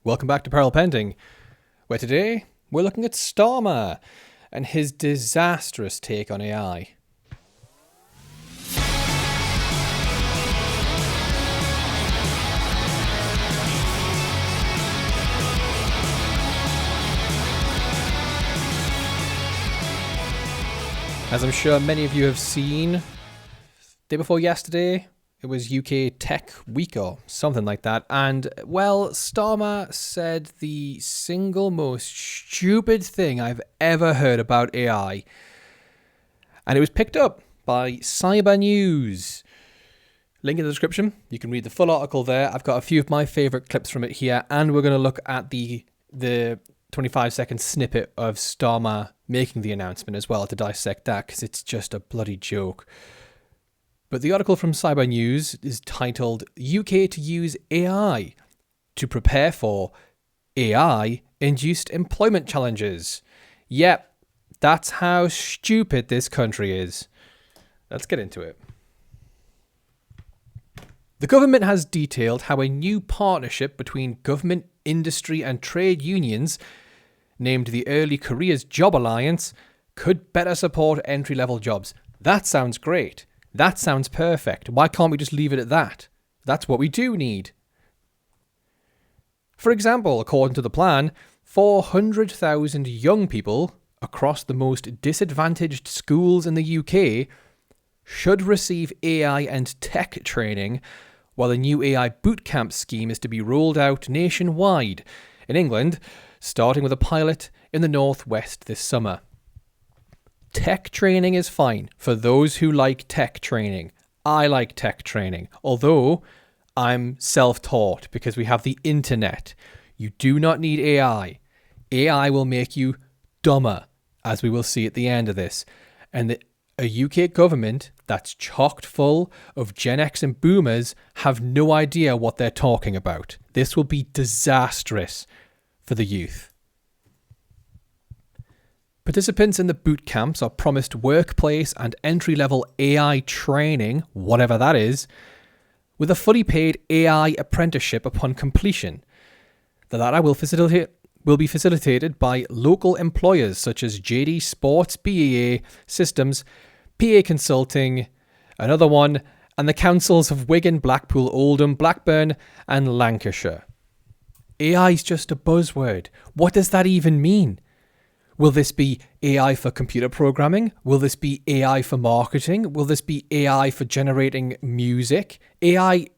Welcome back to Peril Pending, where today we're looking at Starmer and his disastrous take on AI. As I'm sure many of you have seen, day before yesterday, it was UK Tech Week or something like that. And, well, Starmer said the single most stupid thing I've ever heard about AI. And it was picked up by CyberNews. Link in the description. You can read the full article there. I've got a few of my favourite clips from it here. And we're going to look at the 25-second snippet of Starmer making the announcement as well to dissect that, because it's just a bloody joke. But the article from CyberNews is titled UK to use AI to prepare for AI-induced employment challenges. Yep, that's how stupid this country is. Let's get into it. The government has detailed how a new partnership between government, industry and trade unions, named the Early Careers Job Alliance, could better support entry-level jobs. That sounds great. That sounds perfect. Why can't we just leave it at that? That's what we do need. For example, according to the plan, 400,000 young people across the most disadvantaged schools in the UK should receive AI and tech training, while a new AI bootcamp scheme is to be rolled out nationwide in England, starting with a pilot in the northwest this summer. Tech training is fine for those who like tech training. I like tech training, although I'm self-taught because we have the internet. You do not need AI. AI will make you dumber, as we will see at the end of this. And a UK government that's chocked full of Gen X and boomers have no idea what they're talking about. This will be disastrous for the youth. Participants in the boot camps are promised workplace and entry-level AI training, whatever that is, with a fully paid AI apprenticeship upon completion. The latter will be facilitated by local employers such as JD Sports, BAE Systems, PA Consulting, another one, and the councils of Wigan, Blackpool, Oldham, Blackburn, and Lancashire. AI is just a buzzword. What does that even mean? Will this be AI for computer programming? Will this be AI for marketing? Will this be AI for generating music? AI...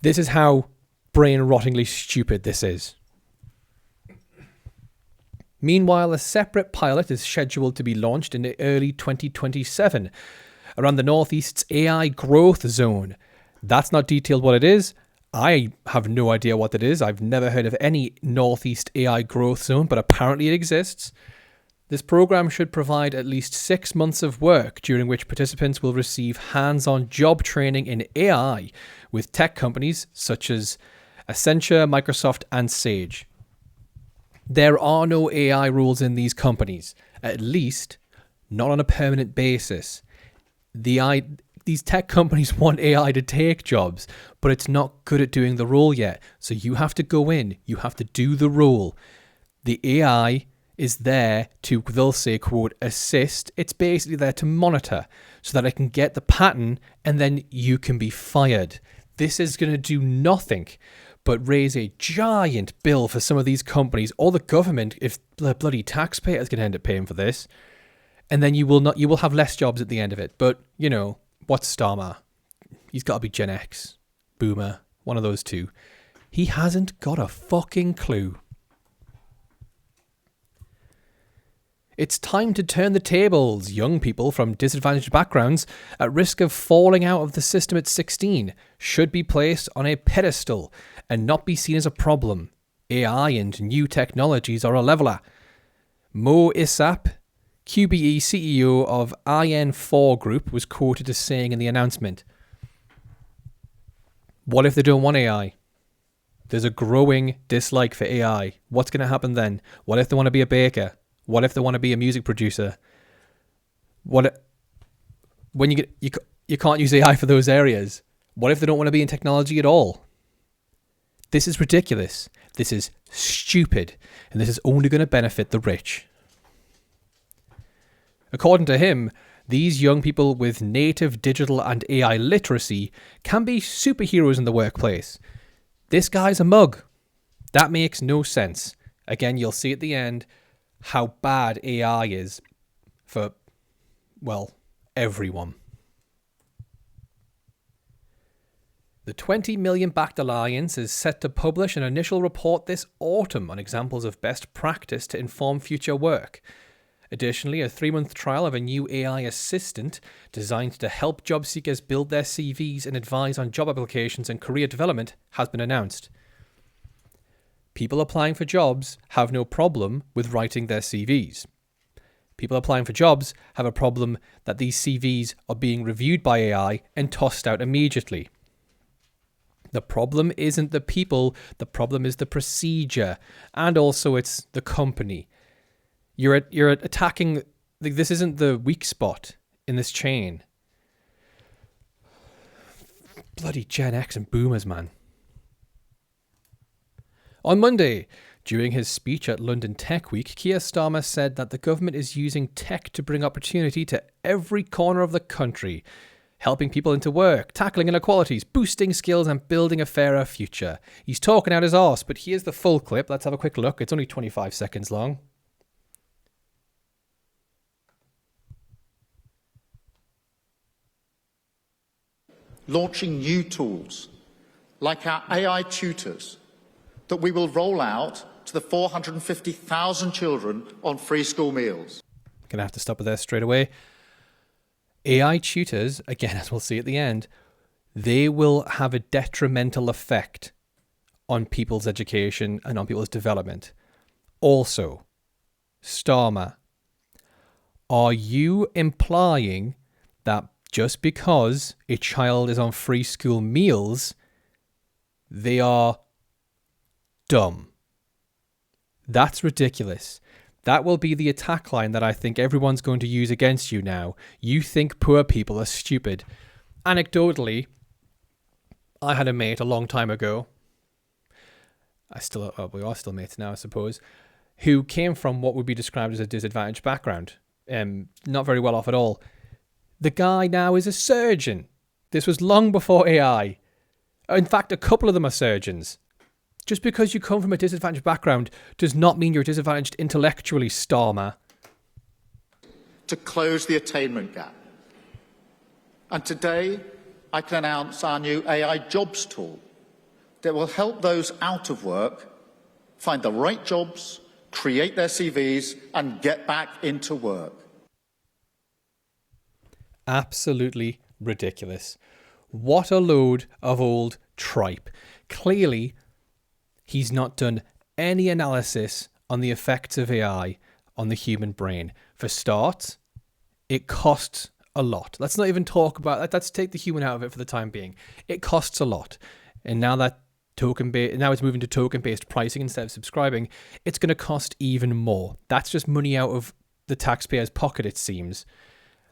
This is how brain-rottingly stupid this is. Meanwhile, a separate pilot is scheduled to be launched in early 2027 around the Northeast's AI growth zone. That's not detailed what it is. I have no idea what that is. I've never heard of any Northeast AI growth zone, but apparently it exists. This program should provide at least 6 months of work, during which participants will receive hands-on job training in AI with tech companies such as Accenture, Microsoft, and Sage. There are no AI rules in these companies, at least not on a permanent basis. These tech companies want AI to take jobs, but it's not good at doing the role yet. So you have to go in, you have to do the role. The AI is there to, they'll say, quote, assist. It's basically there to monitor so that it can get the pattern and then you can be fired. This is going to do nothing but raise a giant bill for some of these companies or the government if the bloody taxpayer is going to end up paying for this. And then you will have less jobs at the end of it. But, you know, what's Starmer? He's got to be Gen X, Boomer, one of those two. He hasn't got a fucking clue. It's time to turn the tables. Young people from disadvantaged backgrounds at risk of falling out of the system at 16 should be placed on a pedestal and not be seen as a problem. AI and new technologies are a leveller. Mo Isap, QBE CEO of IN4 Group, was quoted as saying in the announcement, "What if they don't want AI? There's a growing dislike for AI. What's going to happen then? What if they want to be a baker? What if they want to be a music producer? When you can't use AI for those areas? What if they don't want to be in technology at all? This is ridiculous. This is stupid. And this is only going to benefit the rich. According to him, these young people with native digital and AI literacy can be superheroes in the workplace. This guy's a mug. That makes no sense. Again, you'll see at the end how bad AI is for, well, everyone. The 20 million backed alliance is set to publish an initial report this autumn on examples of best practice to inform future work. Additionally, a 3-month trial of a new AI assistant designed to help job seekers build their CVs and advise on job applications and career development has been announced. People applying for jobs have no problem with writing their CVs. People applying for jobs have a problem that these CVs are being reviewed by AI and tossed out immediately. The problem isn't the people, the problem is the procedure, and also it's the company. You're attacking, this isn't the weak spot in this chain. Bloody Gen X and boomers, man. On Monday, during his speech at London Tech Week, Keir Starmer said that the government is using tech to bring opportunity to every corner of the country, helping people into work, tackling inequalities, boosting skills and building a fairer future. He's talking out his arse, but here's the full clip. Let's have a quick look. It's only 25 seconds long. Launching new tools like our AI tutors that we will roll out to the 450,000 children on free school meals. Gonna have to stop it there straight away. AI tutors, again, as we'll see at the end, they will have a detrimental effect on people's education and on people's development. Also, Starmer, are you implying that just because a child is on free school meals, they are dumb? That's ridiculous. That will be the attack line that I think everyone's going to use against you now. You think poor people are stupid. Anecdotally, I had a mate a long time ago. We are still mates now, I suppose, who came from what would be described as a disadvantaged background. Not very well off at all. The guy now is a surgeon. This was long before AI. In fact, a couple of them are surgeons. Just because you come from a disadvantaged background does not mean you're disadvantaged intellectually, Starmer. To close the attainment gap. And today, I can announce our new AI jobs tool that will help those out of work find the right jobs, create their CVs, and get back into work. Absolutely ridiculous. What a load of old tripe. Clearly, he's not done any analysis on the effects of AI on the human brain. For starts, it costs a lot. Let's not even talk about that. Let's take the human out of it for the time being. It costs a lot. And now that now it's moving to token-based pricing instead of subscribing, it's going to cost even more. That's just money out of the taxpayer's pocket, it seems.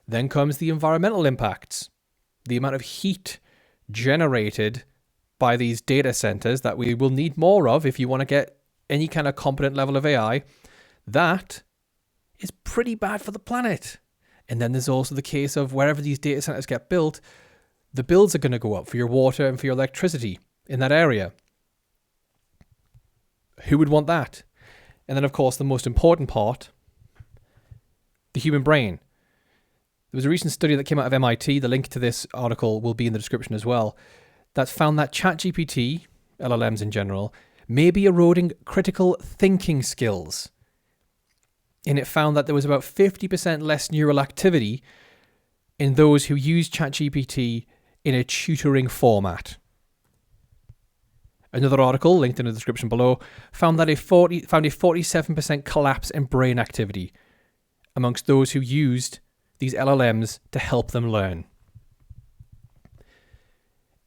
Then comes the environmental impacts. The amount of heat generated by these data centers that we will need more of if you want to get any kind of competent level of AI. That is pretty bad for the planet. And then there's also the case of wherever these data centers get built, the bills are going to go up for your water and for your electricity in that area. Who would want that? And then, of course, the most important part, the human brain. There was a recent study that came out of MIT, the link to this article will be in the description as well, that found that ChatGPT, LLMs in general, may be eroding critical thinking skills. And it found that there was about 50% less neural activity in those who use ChatGPT in a tutoring format. Another article, linked in the description below, found a 47% collapse in brain activity amongst those who used these LLMs to help them learn.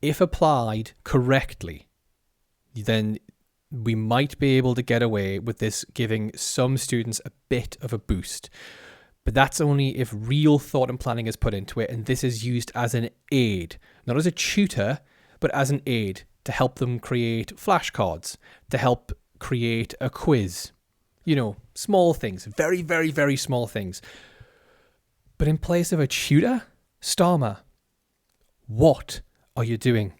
If applied correctly, then we might be able to get away with this giving some students a bit of a boost. But that's only if real thought and planning is put into it, and this is used as an aid, not as a tutor, but as an aid to help them create flashcards, to help create a quiz. You know, small things, very, very, very small things. But in place of a tutor, Starmer, what are you doing?